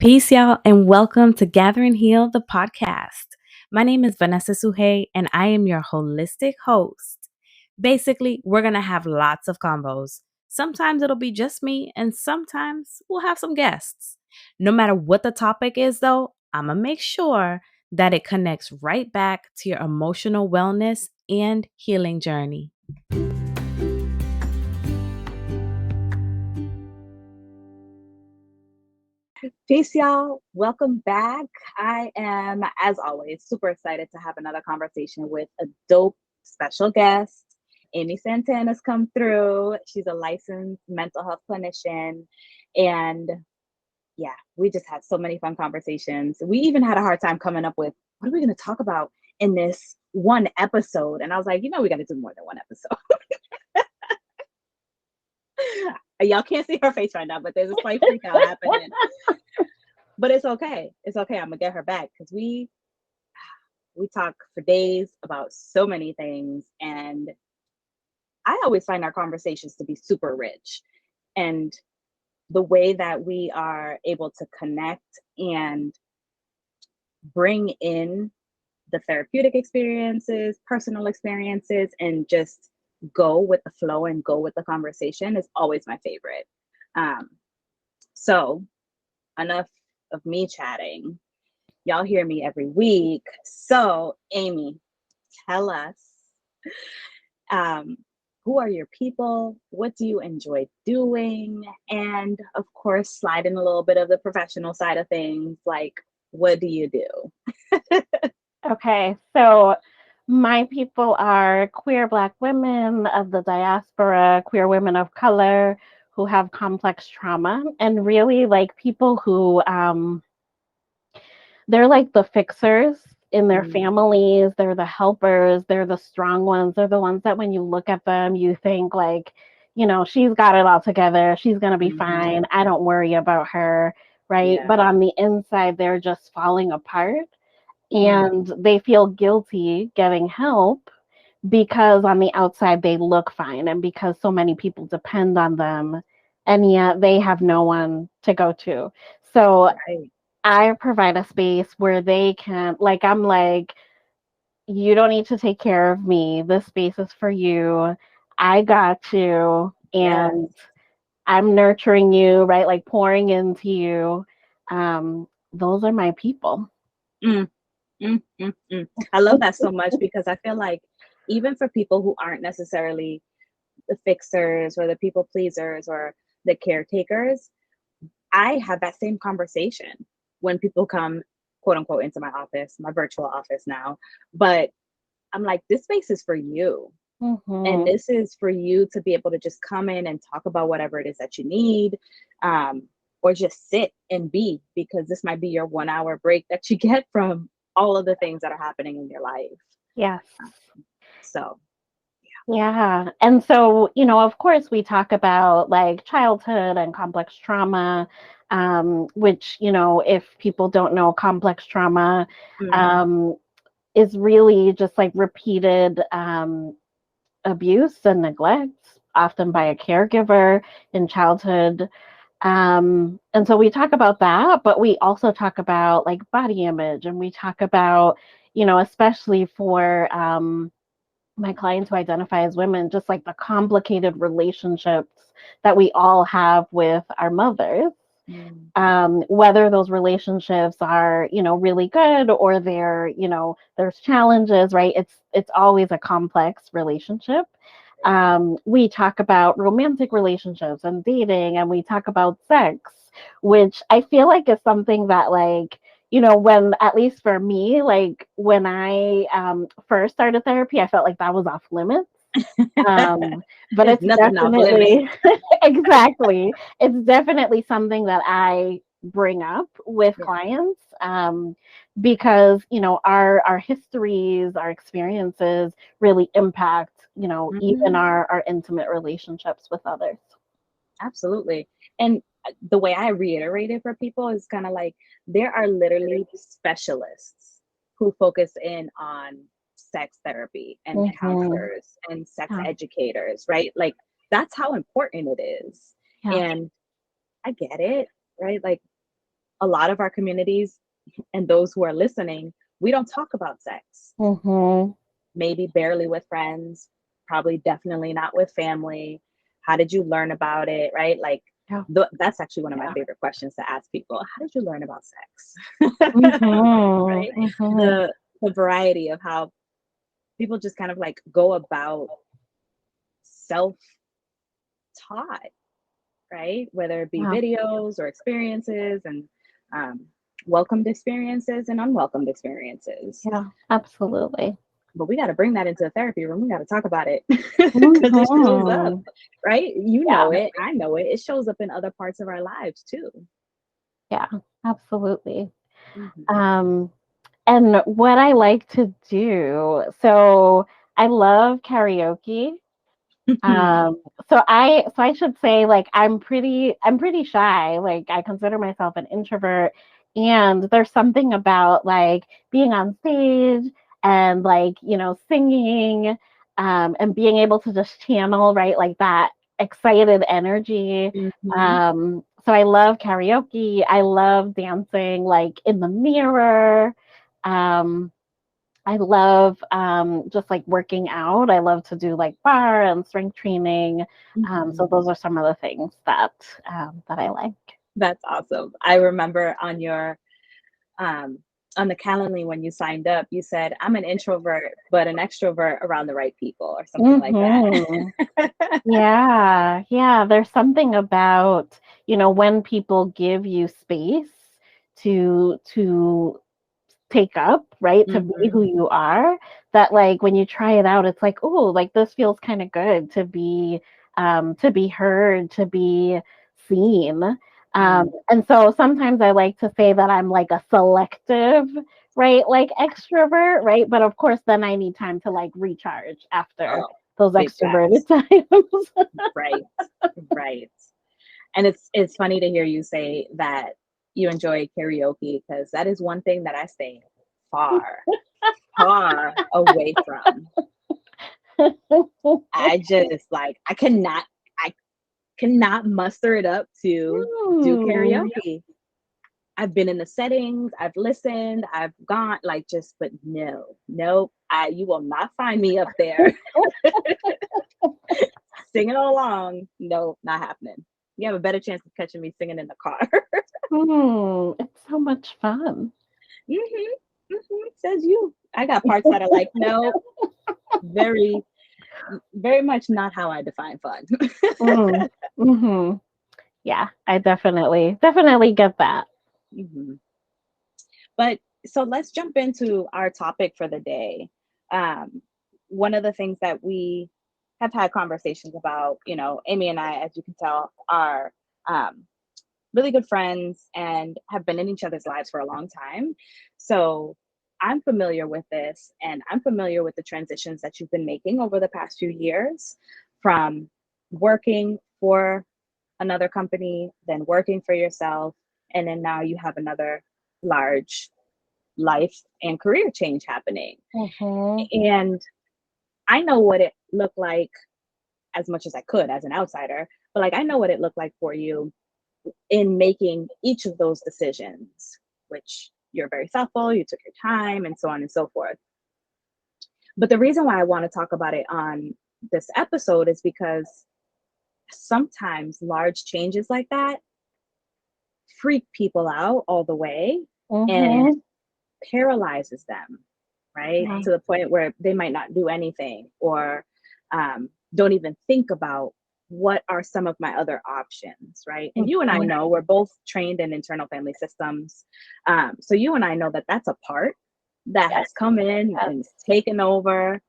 Peace, y'all, and welcome to Gather and Heal, the podcast. My name is Vanessa Sujey, and I am your holistic host. Basically, we're going to have lots of combos. Sometimes it'll be just me, and sometimes we'll have some guests. No matter what the topic is, though, I'm going to make sure that it connects right back to your emotional wellness and healing journey. Peace, y'all. Welcome back. I am, as always, super excited to have another conversation with a dope special guest. Amy Santana's come through. She's a licensed mental health clinician. And yeah, we just had so many fun conversations. We even had a hard time coming up with what are we going to talk about in this one episode? And I was like, we got to do more than one episode. Y'all can't see her face right now, but there's a slight freak out happening. But it's okay. It's okay. I'm gonna get her back because we talk for days about so many things, and I always find our conversations to be super rich. And the way that we are able to connect and bring in the therapeutic experiences, personal experiences, and just go with the flow and go with the conversation is always my favorite. So enough of me chatting. Y'all hear me every week. So, Amy, tell us, who are your people? What do you enjoy doing? And of course, slide in a little bit of the professional side of things. Like, what do you do? Okay, so my people are queer Black women of the diaspora, queer women of color who have complex trauma, and really like people who they're like the fixers in their families, they're the helpers, they're the strong ones, they're the ones that when you look at them, you think like, she's got it all together, she's gonna be fine, I don't worry about her, right? Yeah. But on the inside, they're just falling apart and they feel guilty getting help because on the outside they look fine and because so many people depend on them and yet they have no one to go to. So Right. I provide a space where they can, like, I'm like, you don't need to take care of me. This space is for you. I got you. Yes. And I'm nurturing you, right? Like pouring into you. Those are my people. Mm, I love that so much because I feel like even for people who aren't necessarily the fixers or the people pleasers or the caretakers, I have that same conversation when people come, quote unquote, into my office, my virtual office now. But I'm like, this space is for you. And Mm-hmm. this is for you to be able to just come in and talk about whatever it is that you need, or just sit and be, because this might be your 1 hour break that you get from all of the things that are happening in your life. Yes. So, Yeah. And so, of course, we talk about like childhood and complex trauma, which, if people don't know, complex trauma um, is really just like repeated abuse and neglect, often by a caregiver in childhood. And so we talk about that, but we also talk about like body image and we talk about, especially for my clients who identify as women, just like the complicated relationships that we all have with our mothers. Whether those relationships are, really good or there's challenges, right? It's always a complex relationship. We talk about romantic relationships and dating, and we talk about sex, which I feel like is something that like when at least for me, like when I first started therapy, I felt like that was off limits. But there's it's nothing off limits. definitely exactly. It's definitely something that I bring up with Yeah. clients because our histories, our experiences really impact even our intimate relationships with others. Absolutely. And the way I reiterate it for people is kind of like there are literally specialists who focus in on sex therapy and Mm-hmm. counselors and sex Yeah. educators, right? Like that's how important it is. Yeah. And I get it, right? Like a lot of our communities and those who are listening, we don't talk about sex. Maybe barely with friends, probably definitely not with family. How did you learn about it, right? Like, that's actually one of my favorite questions to ask people. How did you learn about sex? Right? The variety of how people just kind of like go about self-taught, right? Whether it be videos or experiences, and welcomed experiences and unwelcomed experiences. Yeah, absolutely. But we got to bring that into the therapy room. We got to talk about it because it shows up, right? You know it. I know it. It shows up in other parts of our lives too. Yeah, absolutely. And what I like to do, so I love karaoke. So I should say, like, I'm pretty shy. Like, I consider myself an introvert, and there's something about like being on stage and like, you know, singing, and being able to just channel, right, like that excited energy. So I love karaoke. I love dancing like in the mirror. I love just like working out. I love to do like bar and strength training. So those are some of the things that I like. That's awesome. I remember on your on the Calendly when you signed up, you said, I'm an introvert, but an extrovert around the right people, or something like that. Yeah. There's something about, you know, when people give you space to take up, right, to be who you are, that like when you try it out, it's like, oh, like this feels kind of good to be heard, to be seen. And so sometimes I like to say that I'm like a selective, right, like extrovert, right? But of course, then I need time to like recharge after those extroverted times. Right. And it's funny to hear you say that you enjoy karaoke, because that is one thing that I stay far away from. I just like, I cannot muster it up to do karaoke. I've been in the settings, I've listened, I've gone like just, but nope. You will not find me up there singing along. No, not happening. You have a better chance of catching me singing in the car. It's so much fun. Says you. I got parts that are like, no, very, very much not how I define fun. Yeah, I definitely get that. But so let's jump into our topic for the day. One of the things that we have had conversations about, you know, Amy and I, as you can tell, are really good friends and have been in each other's lives for a long time. So I'm familiar with this, and I'm familiar with the transitions that you've been making over the past few years, from working for another company, then working for yourself, and then now you have another large life and career change happening. And I know what it looked like, as much as I could as an outsider, but like I know what it looked like for you in making each of those decisions, which you're very thoughtful, you took your time, and so on and so forth. But the reason why I want to talk about it on this episode is because sometimes large changes like that freak people out all the way and paralyzes them, right? To the point where they might not do anything, or don't even think about what are some of my other options, right? And you and I know we're both trained in internal family systems. So you and I know that that's a part that has come in and taken over.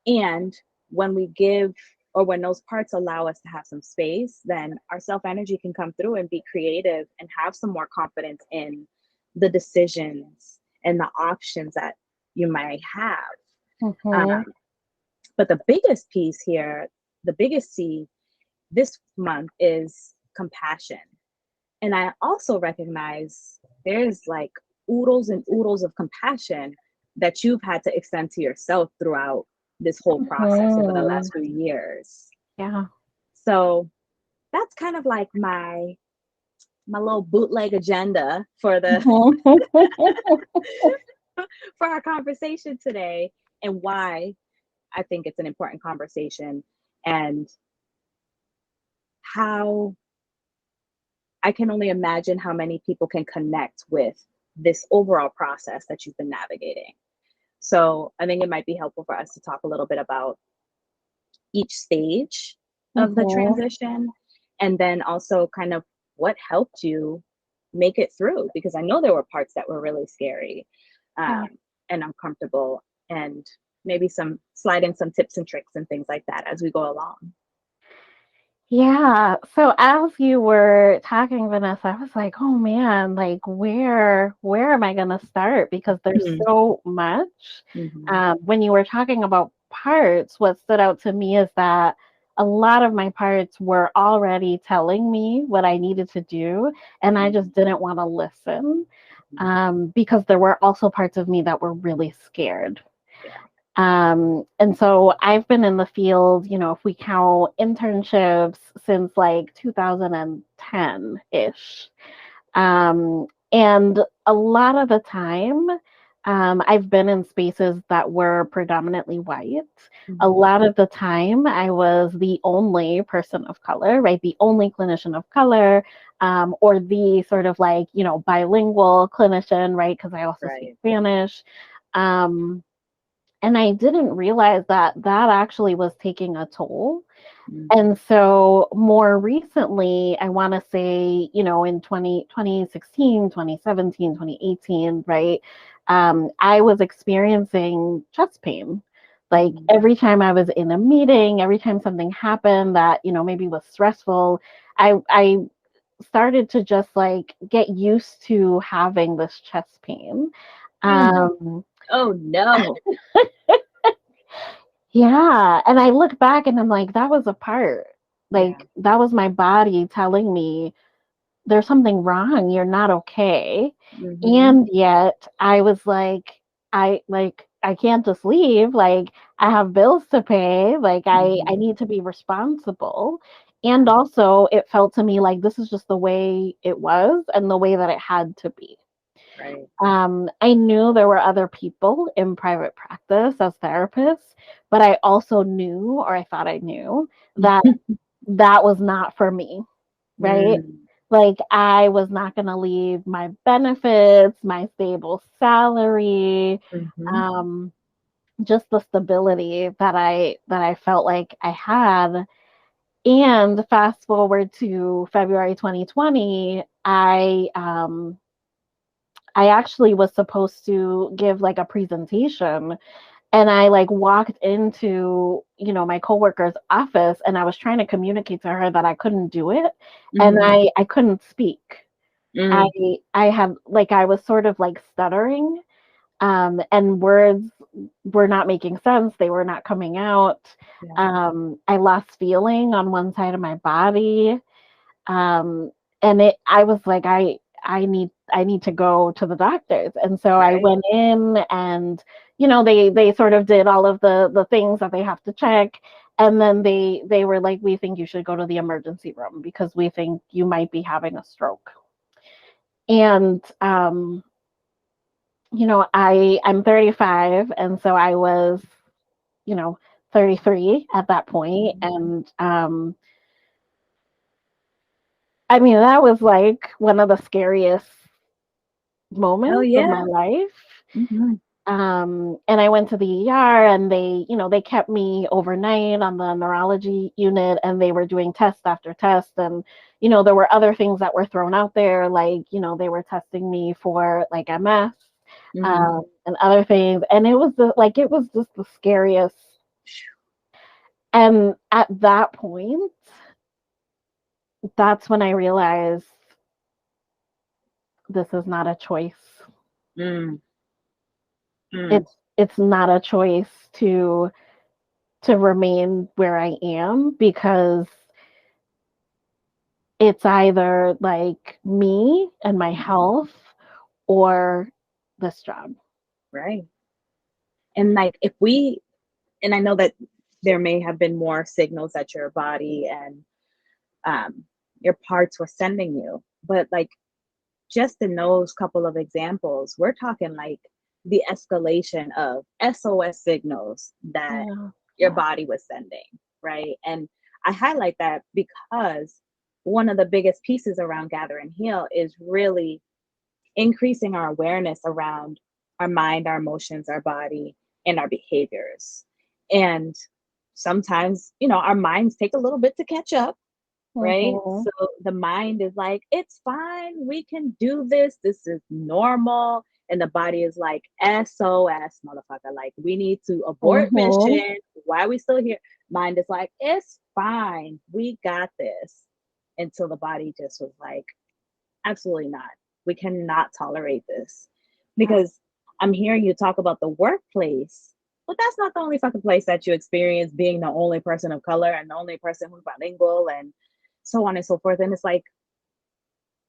And when we give, or when those parts allow us to have some space, then our self energy can come through and be creative and have some more confidence in the decisions and the options that you might have. But the biggest piece here, the biggest C this month, is compassion. And I also recognize there's like oodles and oodles of compassion that you've had to extend to yourself throughout this whole process over the last few years. Yeah. So that's kind of like my my little bootleg agenda for the for our conversation today, and why I think it's an important conversation, and how I can only imagine how many people can connect with this overall process that you've been navigating. So I think it might be helpful for us to talk a little bit about each stage of the transition, and then also kind of what helped you make it through, because I know there were parts that were really scary and uncomfortable, and maybe some slide in some tips and tricks and things like that as we go along. Yeah. So as you were talking, Vanessa, I was like, oh man, like where am I gonna start? Because there's so much. When you were talking about parts, what stood out to me is that a lot of my parts were already telling me what I needed to do, and I just didn't want to listen, because there were also parts of me that were really scared. And so I've been in the field, if we count internships, since like 2010-ish. And a lot of the time, I've been in spaces that were predominantly white. A lot of the time, I was the only person of color, right? The only clinician of color, or the sort of like, bilingual clinician, right? Because I also speak Spanish. And I didn't realize that actually was taking a toll. And so more recently, I want to say, in 2016, 2017, 2018, right, I was experiencing chest pain. Like every time I was in a meeting, every time something happened that, maybe was stressful, I started to just like get used to having this chest pain. Oh no. Yeah. And I look back and I'm like, that was a part. Like that was my body telling me there's something wrong. You're not okay. And yet I was like, I can't just leave. Like I have bills to pay. Like I need to be responsible. And also it felt to me like this is just the way it was and the way that it had to be. Right. I knew there were other people in private practice as therapists, but I also knew, or I thought I knew, that that was not for me, right? Like I was not going to leave my benefits, my stable salary, just the stability that I felt like I had. And fast forward to February 2020, I actually was supposed to give like a presentation, and I like walked into, my coworker's office, and I was trying to communicate to her that I couldn't do it, and I couldn't speak. I had like I was sort of like stuttering, and words were not making sense. They were not coming out. I lost feeling on one side of my body. And I was like, I need to go to the doctors. And so I went in, and, they sort of did all of the things that they have to check. And then they were like, we think you should go to the emergency room because we think you might be having a stroke. And, I'm 35. And so I was, 33 at that point. And, I mean, that was like one of the scariest moments of my life. And I went to the ER, and they kept me overnight on the neurology unit, and they were doing test after test. And, there were other things that were thrown out there. Like, they were testing me for like MS, and other things. And it was it was just the scariest. And at that point, that's when I realized this is not a choice. It's not a choice to remain where I am, because it's either like me and my health or this job. Right. And like and I know that there may have been more signals that your body and your parts were sending you, But like, just in those couple of examples, we're talking like the escalation of SOS signals that your body was sending, right? And I highlight that because one of the biggest pieces around Gather and Heal is really increasing our awareness around our mind, our emotions, our body, and our behaviors. And sometimes, our minds take a little bit to catch up, right? So the mind is like, it's fine. We can do this. This is normal. And the body is like, SOS, motherfucker. Like, we need to abort mission. Why are we still here? Mind is like, it's fine. We got this. Until the body just was like, absolutely not. We cannot tolerate this. Because I'm hearing you talk about the workplace, but that's not the only fucking place that you experience being the only person of color and the only person who's bilingual and so on and so forth. And it's like,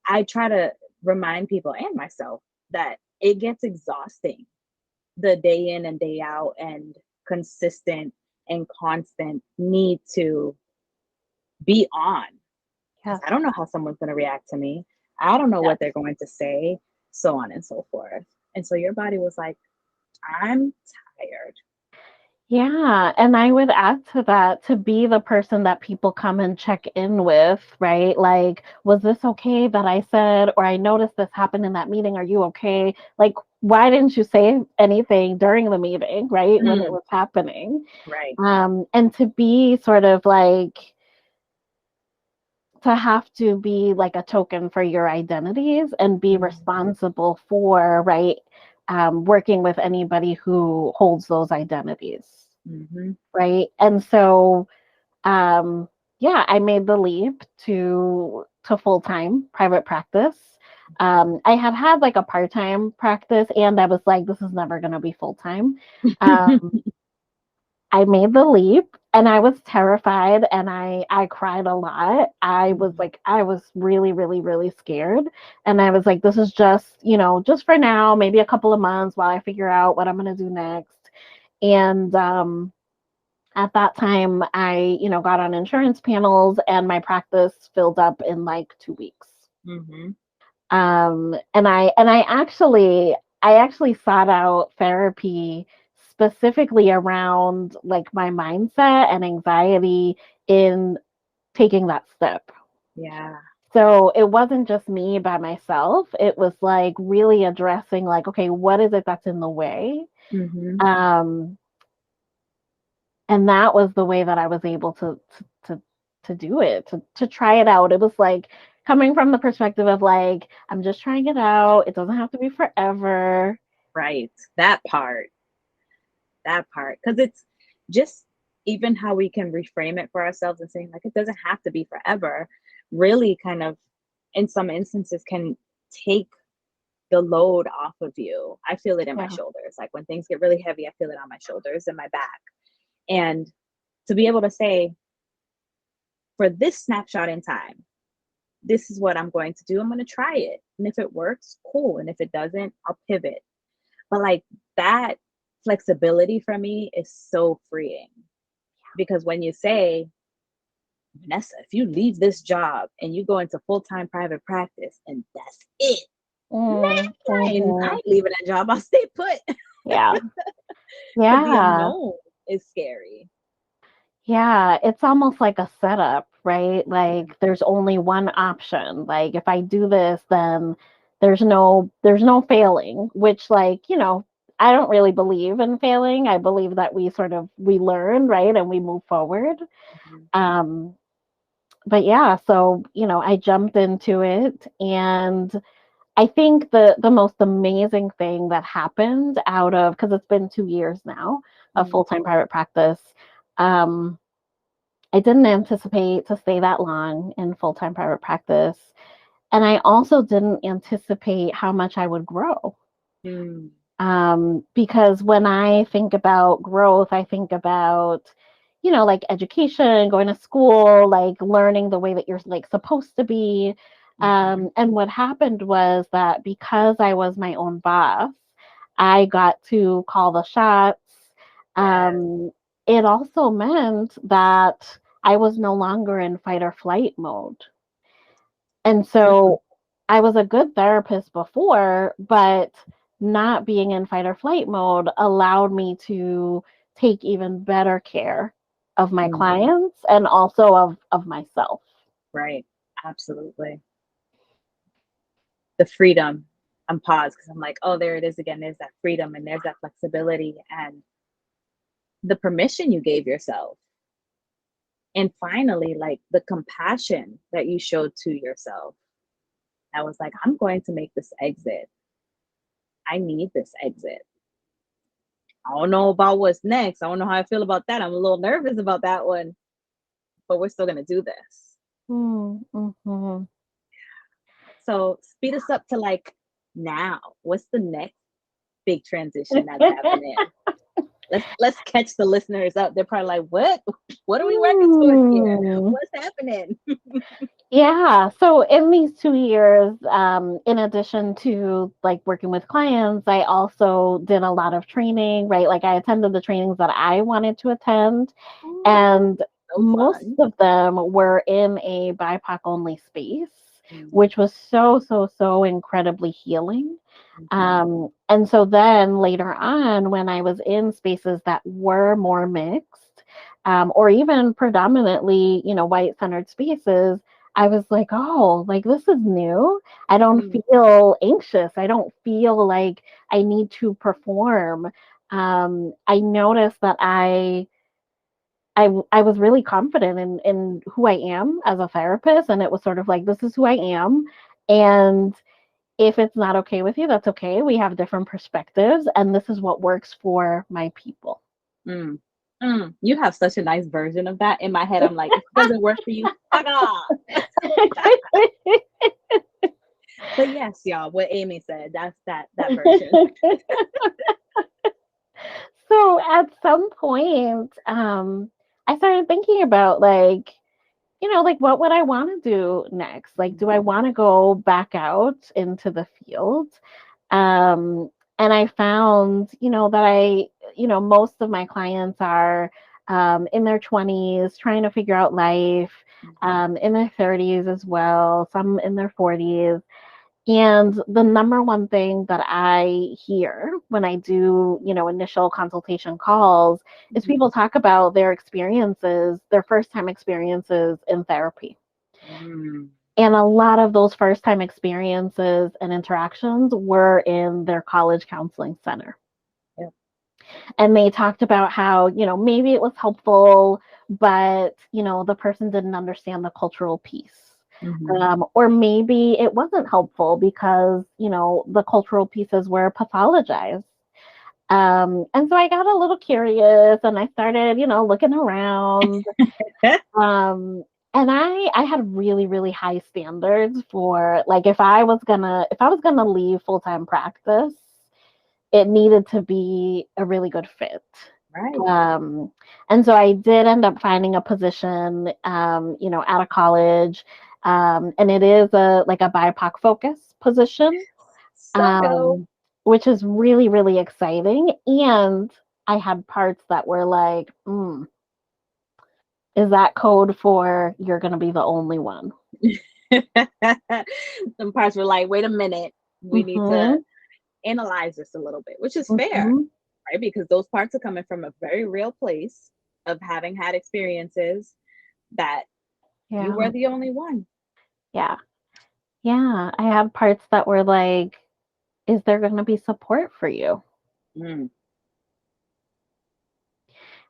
I try to remind people and myself that it gets exhausting, the day in and day out and consistent and constant need to be on. Yeah. I don't know how someone's going to react to me. I don't know what they're going to say, so on and so forth. And so your body was like, I'm tired. Yeah, and I would add to that, to be the person that people come and check in with, right? Like, was this okay that I said, or I noticed this happened in that meeting? Are you okay? Like, why didn't you say anything during the meeting, right? When it was happening. Right. And to be sort of like, to have to be like a token for your identities and be responsible for, right? Working with anybody who holds those identities. Right. And so, yeah, I made the leap to full-time private practice. I had like a part-time practice, and I was like, this is never going to be full-time. I made the leap, and I was terrified, and I cried a lot. I was really, really, really scared. And I was like, this is just, just for now, maybe a couple of months while I figure out what I'm going to do next. And, at that time, I, got on insurance panels, and my practice filled up in like 2 weeks. And I actually sought out therapy specifically around like my mindset and anxiety in taking that step. Yeah. So it wasn't just me by myself. It was like really addressing like, okay, what is it that's in the way? And that was the way that I was able to do it, to try it out. It was like coming from the perspective of like, I'm just trying it out. It doesn't have to be forever. Right. That part. Because it's just even how we can reframe it for ourselves and saying like, it doesn't have to be forever, really kind of in some instances can take the load off of you. I feel it in my shoulders. Like when things get really heavy, I feel it on my shoulders and my back. And to be able to say, for this snapshot in time, this is what I'm going to do. I'm going to try it. And if it works, cool. And if it doesn't, I'll pivot. But like that flexibility for me is so freeing. Because when you say, Vanessa, if you leave this job and you go into full-time private practice and that's it, man, I ain't leaving that job. I'll stay put. Yeah. Yeah. The unknown is scary. Yeah, it's almost like a setup, right? Like there's only one option. Like if I do this, then there's no failing, which like, I don't really believe in failing. I believe that we learn, right? And we move forward. But yeah, so, I jumped into it, and I think the most amazing thing that happened out of, because it's been 2 years now of full-time private practice, I didn't anticipate to stay that long in full-time private practice. And I also didn't anticipate how much I would grow. Because when I think about growth, I think about, like education, going to school, like learning the way that you're like supposed to be. And what happened was that because I was my own boss, I got to call the shots. It also meant that I was no longer in fight or flight mode. And so I was a good therapist before, but not being in fight or flight mode allowed me to take even better care of my Mm, clients and also of myself. right. Absolutely. The freedom. I'm paused because I'm like, oh, there it is again. There's that freedom and there's that flexibility and the permission you gave yourself. And finally, like the compassion that you showed to yourself. I was like, I'm going to make this exit. I need this exit. I don't know about what's next. I don't know how I feel about that. I'm a little nervous about that one, but we're still going to do this. Mm-hmm. So speed us up to like now. What's the next big transition that's happening? Let's catch the listeners up. They're probably like, what? What are we working towards here? What's happening? Yeah. So in these 2 years, in addition to like working with clients, I also did a lot of training, right? Like I attended the trainings that I wanted to attend, Ooh, and so most fun. of them were in a BIPOC only space, Mm-hmm. which was so, so, so incredibly healing. Mm-hmm. And so then later on, when I was in spaces that were more mixed, or even predominantly, white centered spaces, I was like, oh, like this is new. I don't Mm-hmm. feel anxious. I don't feel like I need to perform. I noticed that I was really confident in who I am as a therapist, and it was sort of like this is who I am, and if it's not okay with you, that's okay. We have different perspectives, and this is what works for my people. Mm. Mm. You have such a nice version of that. In my head, I'm like, if it doesn't work for you, fuck off. But yes, y'all, what Amy said, that's that version. So at some point, I started thinking about like, like what would I want to do next? Like, do I want to go back out into the field? Um, and I found, that most of my clients are in their 20s trying to figure out life, in their 30s as well, some in their 40s. And the number one thing that I hear when I do, initial consultation calls is Mhm. people talk about their experiences, their first time experiences in therapy. Mm. And a lot of those first time experiences and interactions were in their college counseling center. Yep. And they talked about how, maybe it was helpful, but, the person didn't understand the cultural piece. Mhm. Or maybe it wasn't helpful because, the cultural pieces were pathologized. And so I got a little curious and I started, looking around. Um, and I had really, really high standards for like if I was gonna leave full-time practice, it needed to be a really good fit. Right. Um, and so I did end up finding a position, out of college. And it is a BIPOC focus position, So dope. um, which is really, really exciting. And I had parts that were like, is that code for you're going to be the only one? Some parts were like, wait a minute, we need to Mm-hmm. analyze this a little bit, which is fair, Mm-hmm. right? Because those parts are coming from a very real place of having had experiences that you Yeah. were the only one. Yeah. Yeah. I have parts that were like, is there going to be support for you? Mm.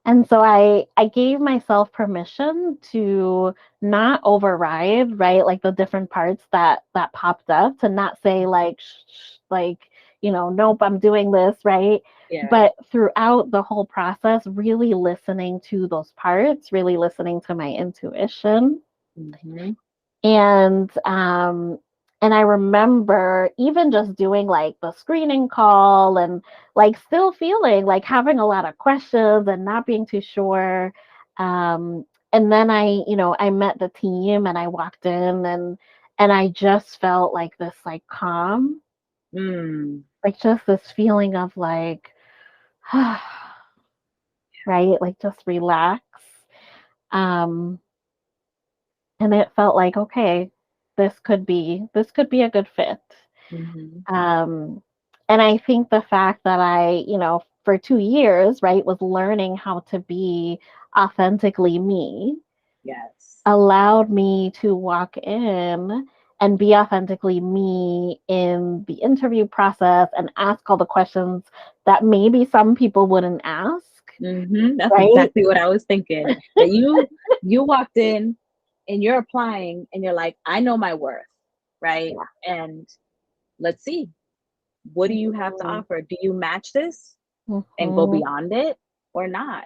And so I gave myself permission to not override, right? Like the different parts that popped up, to not say like like, nope, I'm doing this, right? Yeah. But throughout the whole process, really listening to those parts, really listening to my intuition. Mm-hmm. And I remember even just doing like the screening call and like still feeling like having a lot of questions and not being too sure. And then I met the team and I walked in and I just felt like this like calm, Mm. like just this feeling of like right, like just relax. Um and it felt like okay, this could be a good fit. And I think the fact that I, for 2 years, right, was learning how to be authentically me. Yes. Allowed me to walk in and be authentically me in the interview process and ask all the questions that maybe some people wouldn't ask. That's right? exactly what I was thinking. That you walked in and you're applying and you're like, I know my worth, right? Yeah. And let's see, what do you have to offer? Do you match this and go beyond it or not?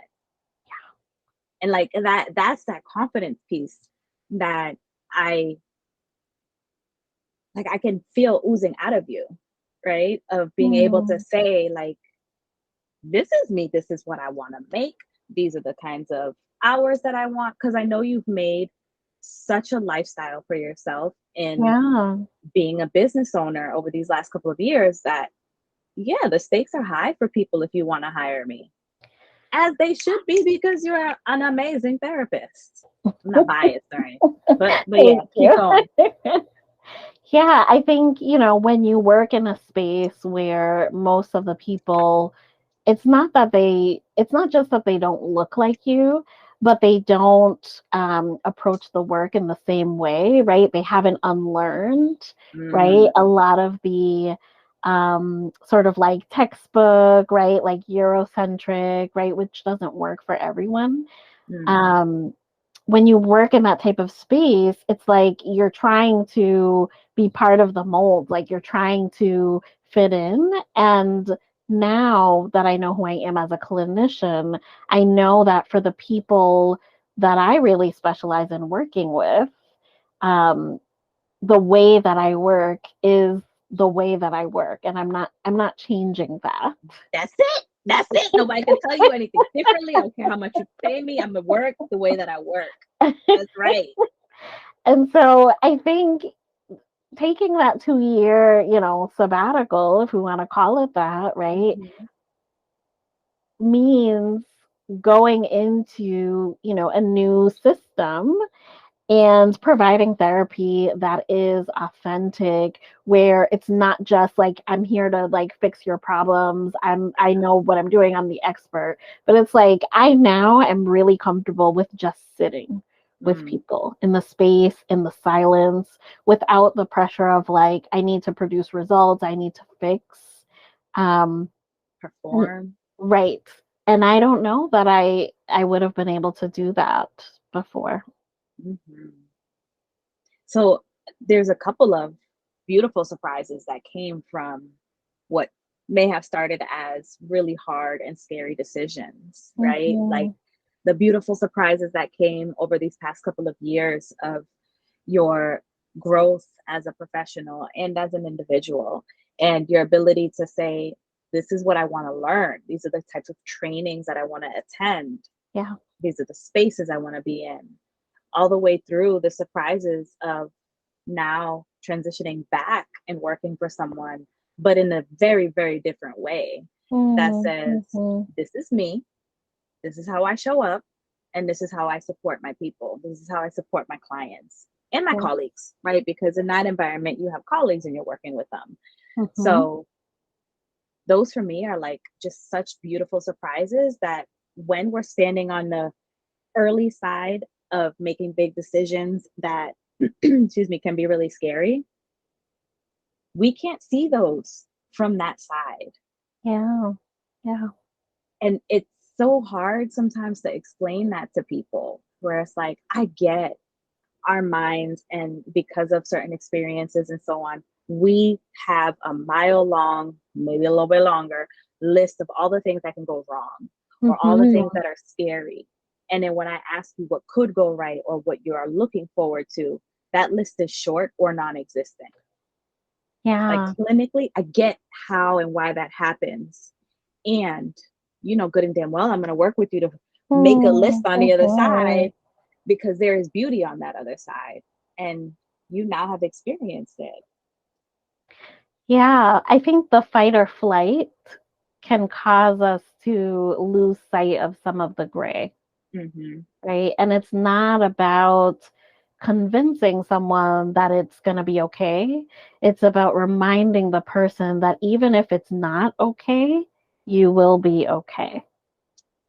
And like that's that confidence piece that I can feel oozing out of you, right? Of being able to say, like, this is me, this is what I want to make. These are the kinds of hours that I want. Because I know you've made such a lifestyle for yourself in being a business owner over these last couple of years that, yeah, the stakes are high for people if you want to hire me. As they should be, because you're an amazing therapist. I'm not biased or anything, but yeah, keep going. Yeah, I think, when you work in a space where most of the people, it's not just that they don't look like you, but they don't approach the work in the same way, right? They haven't unlearned, right? A lot of the sort of like textbook, right? Like Eurocentric, right? Which doesn't work for everyone. When you work in that type of space, it's like you're trying to be part of the mold, like you're trying to fit in. And now that I know who I am as a clinician, I know that for the people that I really specialize in working with, the way that I work is the way that I work, and I'm not changing that. That's it. That's it. Nobody can tell you anything differently. I don't care how much you pay me. I'm gonna work the way that I work. That's right. And so I think taking that 2-year, sabbatical, if we want to call it that, right, means going into, a new system and providing therapy that is authentic, where it's not just like I'm here to like fix your problems, I know what I'm doing, I'm the expert, but it's like I now am really comfortable with just sitting with people in the space, in the silence, without the pressure of like I need to produce results, I need to fix, perform, right. And I don't know that I would have been able to do that before. So there's a couple of beautiful surprises that came from what may have started as really hard and scary decisions, right? Like the beautiful surprises that came over these past couple of years of your growth as a professional and as an individual, and your ability to say, this is what I want to learn. These are the types of trainings that I want to attend. Yeah. These are the spaces I want to be in. All the way through the surprises of now transitioning back and working for someone, but in a very, very different way that says, this is me, this is how I show up, and this is how I support my people. This is how I support my clients and my colleagues, right? Because in that environment, you have colleagues and you're working with them. So those for me are like just such beautiful surprises that when we're standing on the early side of making big decisions that excuse me, can be really scary, we can't see those from that side. Yeah. And it's so hard sometimes to explain that to people, where it's like, I get our minds, and because of certain experiences and so on, we have a mile long, maybe a little bit longer list of all the things that can go wrong, or all the things that are scary. And then when I ask you what could go right or what you are looking forward to, that list is short or non-existent. Yeah. Like clinically, I get how and why that happens. And good and damn well, I'm going to work with you to make a list on the other side, because there is beauty on that other side. And you now have experienced it. Yeah. I think the fight or flight can cause us to lose sight of some of the gray. Right. And it's not about convincing someone that it's going to be okay. It's about reminding the person that even if it's not okay, you will be okay.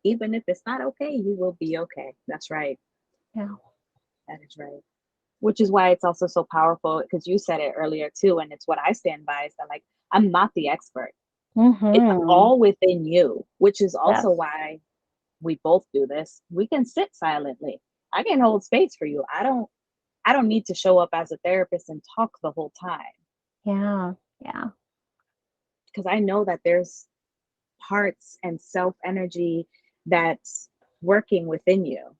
Even if it's not okay, you will be okay. That's right. Yeah. That is right. Which is why it's also so powerful, because you said it earlier too, and it's what I stand by, is that like, I'm not the expert. It's Mm-hmm. all within you, which is also Yes. why we both do this. We can sit silently. I can hold space for you. I don't need to show up as a therapist and talk the whole time, Yeah. Yeah. because I know that there's parts and self energy that's working within you.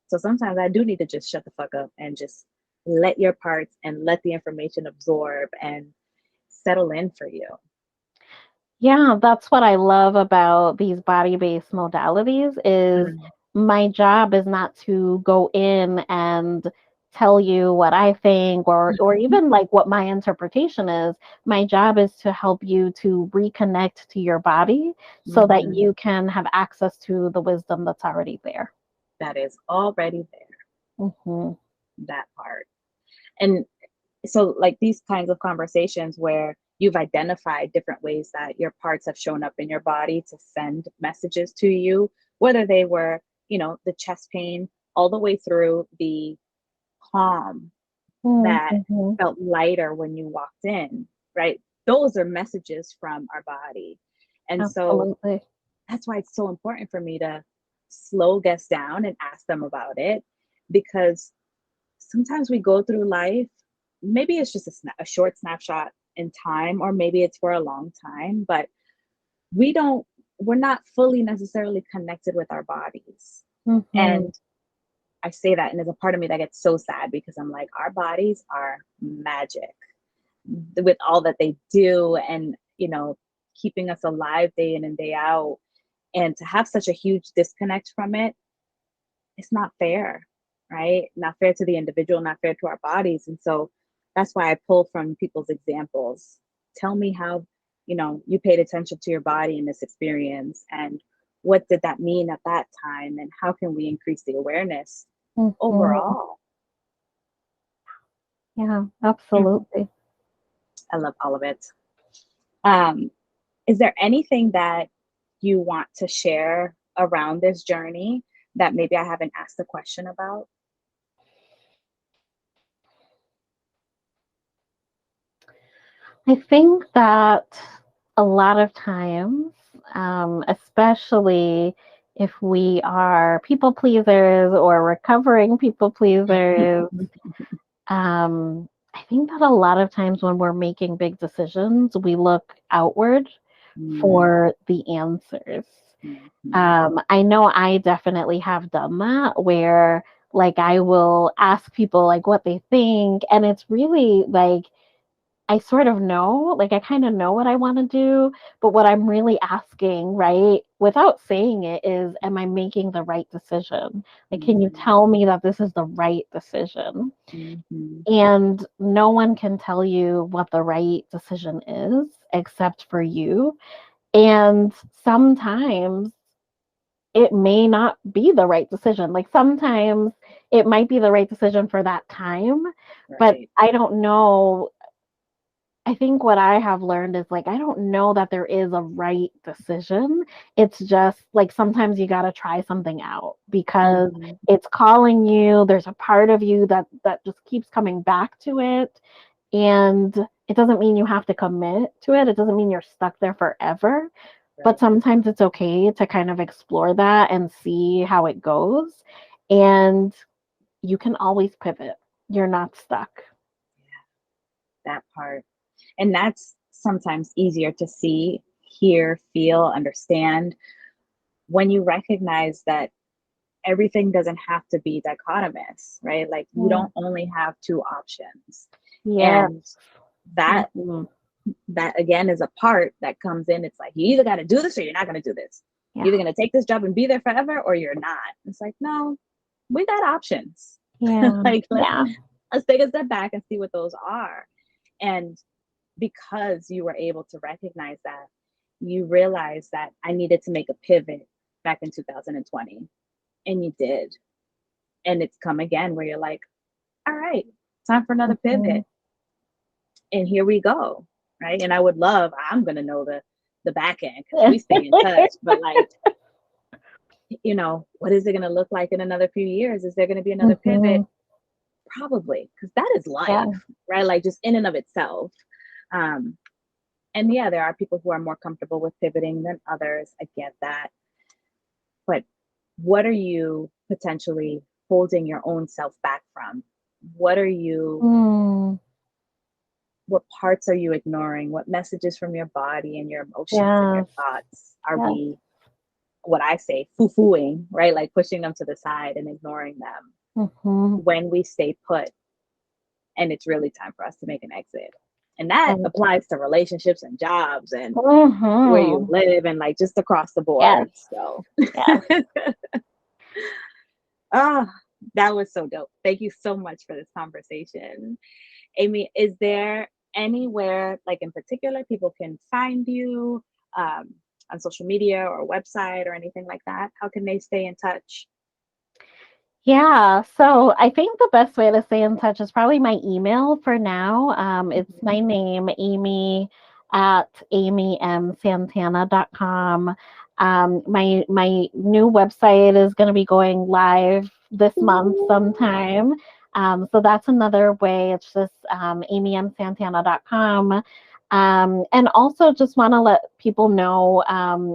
So sometimes I do need to just shut the fuck up and just let your parts and let the information absorb and settle in for you. Yeah, that's what I love about these body-based modalities is Mm, my job is not to go in and tell you what I think or even like what my interpretation is. My job is to help you to reconnect to your body so that mhm. you can have access to the wisdom that's already there. That is already there, Hmm. that part. And so, like, these kinds of conversations where you've identified different ways that your parts have shown up in your body to send messages to you, whether they were, the chest pain, all the way through the calm that Mm-hmm. felt lighter when you walked in, right? Those are messages from our body. And so Absolutely. that's why it's so important for me to slow guests down and ask them about it, because sometimes we go through life, maybe it's just a short snapshot in time, or maybe it's for a long time, but we don't we're not fully necessarily connected with our bodies. Hmm. And I say that, and there's a part of me that gets so sad, because I'm like, our bodies are magic with all that they do, and keeping us alive day in and day out. And to have such a huge disconnect from it, it's not fair, right? Not fair to the individual, not fair to our bodies. And so that's why I pull from people's examples. Tell me how, you paid attention to your body in this experience, and what did that mean at that time, and how can we increase the awareness Hmm. overall? Yeah, Mm, absolutely. I love all of it. Um, is there anything that you want to share around this journey that maybe I haven't asked a question about? I think that a lot of times, especially if we are people pleasers or recovering people pleasers, I think that a lot of times when we're making big decisions, we look outward Mm, for the answers. mhm, I know I definitely have done that where like I will ask people like what they think, and it's really like I sort of know, like I kind of know what I want to do, but what I'm really asking, right, without saying it is, am I making the right decision? Like, can you mhm, tell me that this is the right decision? mhm. And no one can tell you what the right decision is except for you. And sometimes it may not be the right decision. Like sometimes it might be the right decision for that time, but Right. I don't know. I think what I have learned is like I don't know that there is a right decision. It's just like sometimes you got to try something out because Mhm, it's calling you. There's a part of you that just keeps coming back to it, and it doesn't mean you have to commit to it. It doesn't mean you're stuck there forever. But right. sometimes it's okay to kind of explore that and see how it goes. And you can always pivot. You're not stuck. That part. And that's sometimes easier to see, hear, feel, understand, when you recognize that everything doesn't have to be dichotomous, right? Like, you Mm. don't only have two options. Yeah. And that Mhm. that again is a part that comes in. It's like, you either got to do this or you're not going to do this. Yeah. You're either going to take this job and be there forever, or you're not. It's like, no, we got options. Yeah. Like, Yeah. let's take a step back and see what those are. And because you were able to recognize that, you realized that I needed to make a pivot back in 2020, and you did. And it's come again where you're like, all right, time for another pivot. And here we go. Right. And I'm going to know the back end because we stay in touch. But like, what is it going to look like in another few years? Is there going to be another pivot? Probably, because that is life, right? Like just in and of itself. And yeah, there are people who are more comfortable with pivoting than others. I get that. But what are you potentially holding your own self back from? What parts are you ignoring? What messages from your body and your emotions and your thoughts are we, what I say, foo-fooing, right? Like pushing them to the side and ignoring them when we stay put. And it's really time for us to make an exit. And that applies to relationships and jobs and where you live and like just across the board. So, that was so dope. Thank you so much for this conversation. Amy, is there anywhere like in particular people can find you on social media or website or anything like that? How can they stay in touch? Yeah, so I think the best way to stay in touch is probably my email for now. It's my name, Amy at amymsantana.com. My new website is going to be going live this month sometime. So that's another way. It's just amymsantana.com. And also just want to let people know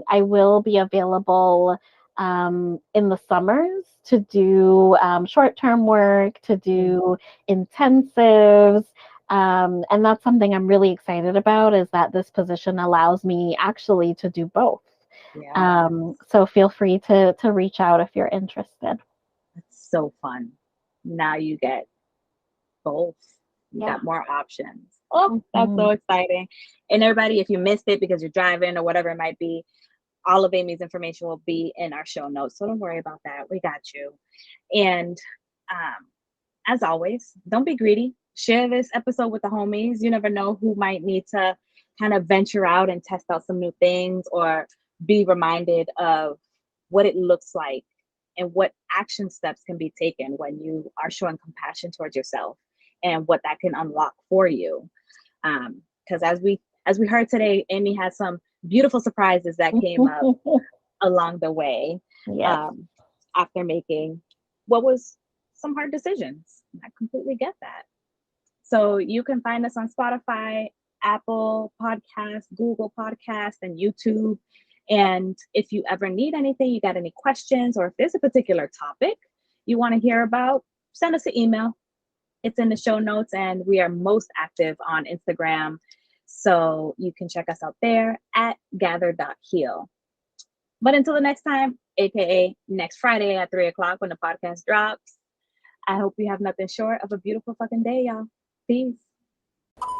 I will be available in the summers to do short-term work, to do intensives. And that's something I'm really excited about, is that this position allows me actually to do both. Yeah. So feel free to reach out if you're interested. That's so fun. Now you get both. You got more options. Oh, that's so exciting. And everybody, if you missed it because you're driving or whatever it might be, all of Amy's information will be in our show notes. So don't worry about that. We got you. And as always, don't be greedy. Share this episode with the homies. You never know who might need to kind of venture out and test out some new things or be reminded of what it looks like and what action steps can be taken when you are showing compassion towards yourself and what that can unlock for you. Because as we heard today, Amy has some beautiful surprises that came up along the way after making what was some hard decisions. I completely get that. So you can find us on Spotify, Apple Podcasts, Google Podcasts, and YouTube. And if you ever need anything, you got any questions, or if there's a particular topic you want to hear about, send us an email. It's in the show notes, and we are most active on Instagram. So you can check us out there at gather.heal. But until the next time, aka next Friday at 3:00 when the podcast drops, I hope you have nothing short of a beautiful fucking day, y'all. Peace.